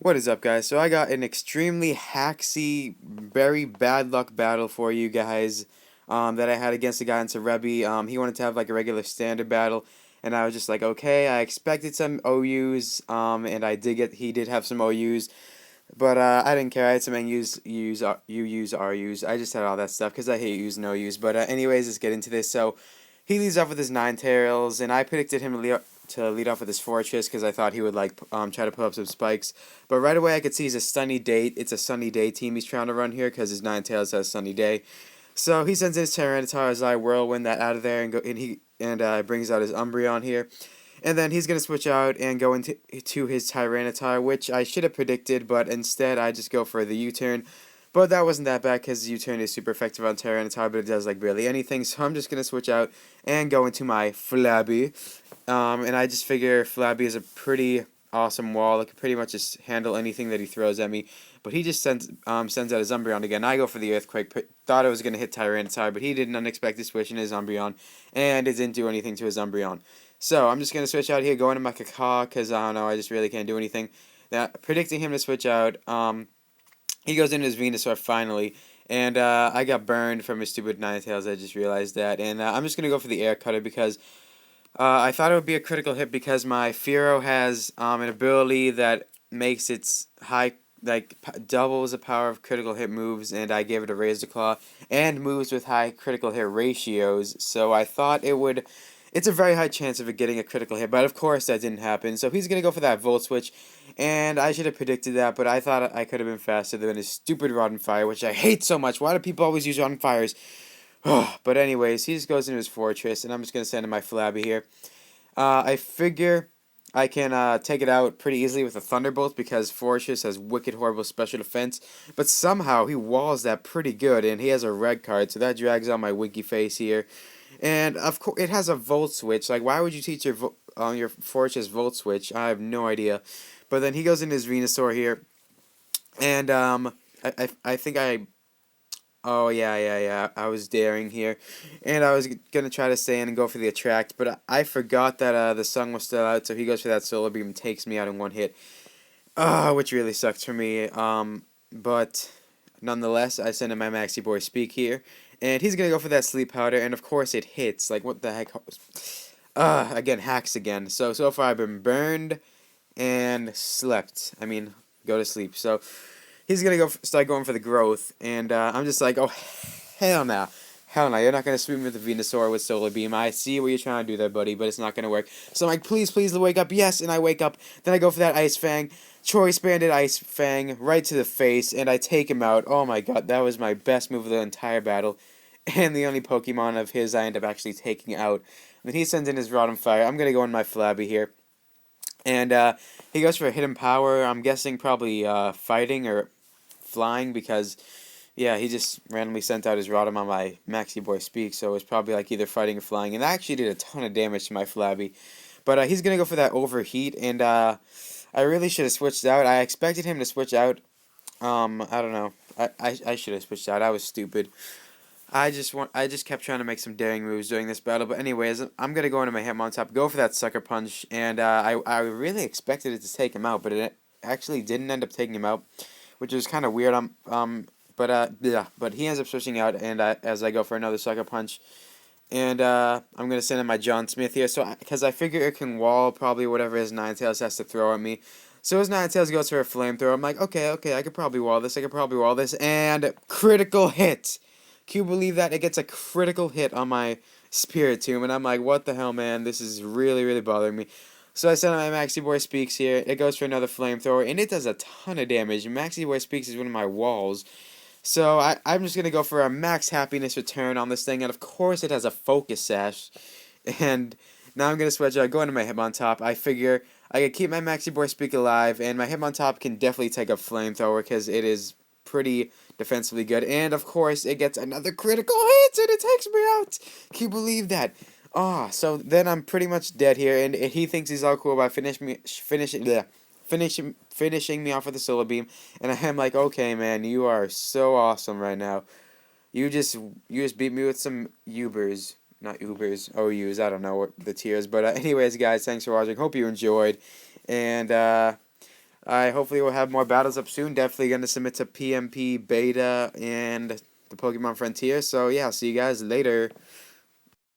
What is up, guys? So I got an extremely hacksy, very bad luck battle for you guys that I had against a guy in Cerebi. He wanted to have like a regular standard battle, and I was just like, okay, I expected some OUs, and he did have some OUs, but I didn't care. I had some NUs, UUs, RUs. I just had all that stuff because I hate U's and OUs. But anyways, let's get into this. So he leads off with his Ninetales, and I predicted him to lead off with his Fortress because I thought he would like try to put up some spikes. But right away I could see he's a Sunny Day. It's a Sunny Day team he's trying to run here because his Ninetales has Sunny Day. So he sends his Tyranitar as I whirlwind that out of there and brings out his Umbreon here. And then he's going to switch out and go into his Tyranitar, which I should have predicted, but instead I just go for the U-turn. But that wasn't that bad because U-turn is super effective on Tyranitar, but it does like barely anything. So I'm just going to switch out and go into my Flabby. And I just figure Flabby is a pretty awesome wall. It can pretty much just handle anything that he throws at me. But he just sends out his Umbreon again. I go for the Earthquake. Thought it was going to hit Tyranitar, but he did an unexpected switch in his Umbreon, and it didn't do anything to his Umbreon. So I'm just going to switch out here, go into my Kaka, because I don't know, I just really can't do anything. Now, predicting him to switch out, he goes into his Venusaur finally, and I got burned from his stupid Ninetales, I just realized that. And I'm just going to go for the Air Cutter because I thought it would be a critical hit because my Fearow has an ability that makes its doubles the power of critical hit moves, and I gave it a Razor Claw, and moves with high critical hit ratios, so I thought it would. It's a very high chance of it getting a critical hit, but of course that didn't happen. So he's going to go for that Volt Switch, and I should have predicted that, but I thought I could have been faster than his stupid Rod and Fire, which I hate so much. Why do people always use Rod and Fires? But anyways, he just goes into his Fortress, and I'm just going to send him my Flabby here. I figure I can take it out pretty easily with a Thunderbolt because Fortress has wicked horrible special defense, but somehow he walls that pretty good, and he has a red card, so that drags on my Winky face here. And of course, it has a Volt Switch. Like, why would you teach your Fortress Volt Switch? I have no idea. But then he goes into his Venusaur here, and I think I. Oh yeah. I was daring here, and I was gonna try to stay in and go for the attract, but I forgot that the sun was still out. So he goes for that Solar Beam, and takes me out in one hit. Which really sucks for me. But nonetheless, I send him my Maxi Boy Speak here, and he's gonna go for that Sleep Powder, and of course it hits. Like, what the heck? Again, hacks again. So far I've been burned and slept. I mean, go to sleep. So he's gonna start going for the growth, and I'm just like, oh, hell no. Hell no, you're not going to sweep me with the Venusaur with Solar Beam. I see what you're trying to do there, buddy, but it's not going to work. So I'm like, please, please, wake up. Yes, and I wake up. Then I go for that Ice Fang. Choice Banded Ice Fang right to the face, and I take him out. Oh my god, that was my best move of the entire battle. And the only Pokemon of his I end up actually taking out. And then he sends in his Rod and Fire. I'm going to go in my Flabby here. And he goes for a Hidden Power. I'm guessing probably fighting or flying because, yeah, he just randomly sent out his Rotom on my Maxi Boy Speak, so it was probably like either fighting or flying, and that actually did a ton of damage to my Flabby. But he's going to go for that Overheat, and I really should have switched out. I expected him to switch out. I don't know. I should have switched out. I was stupid. I just kept trying to make some daring moves during this battle, but anyways, I'm gonna go into my Hitmontop, go for that Sucker Punch, and I really expected it to take him out, but it actually didn't end up taking him out, which is kind of weird. Yeah, but he ends up switching out, and as I go for another Sucker Punch, and I'm gonna send in my John Smith here, so because I figure it can wall probably whatever his Ninetales has to throw at me. So his Ninetales goes for a Flamethrower. I'm like, okay, I could probably wall this. And critical hit. Can you believe that? It gets a critical hit on my Spirit Tomb, and I'm like, what the hell, man? This is really, really bothering me. So I send out my Maxi Boy Speaks here. It goes for another Flamethrower, and it does a ton of damage. Maxi Boy Speaks is one of my walls. So I'm just going to go for a max happiness return on this thing, and of course it has a Focus Sash. And now I'm going to switch out, go into my Hitmontop. I figure I can keep my Maxi Boy Speak alive, and my Hitmontop can definitely take a Flamethrower because it is pretty defensively good. And of course it gets another critical hit, and it takes me out. Can you believe that? So then I'm pretty much dead here, and he thinks he's all cool about finishing me off with the Solar Beam, and I'm like, okay, man, you are so awesome right now. You just beat me with some Ubers, not Ubers, OUs. I don't know what the tiers, but anyways, guys, thanks for watching. Hope you enjoyed, and I hopefully will have more battles up soon. Definitely going to submit to PMP Beta and the Pokemon Frontier. So yeah, see you guys later.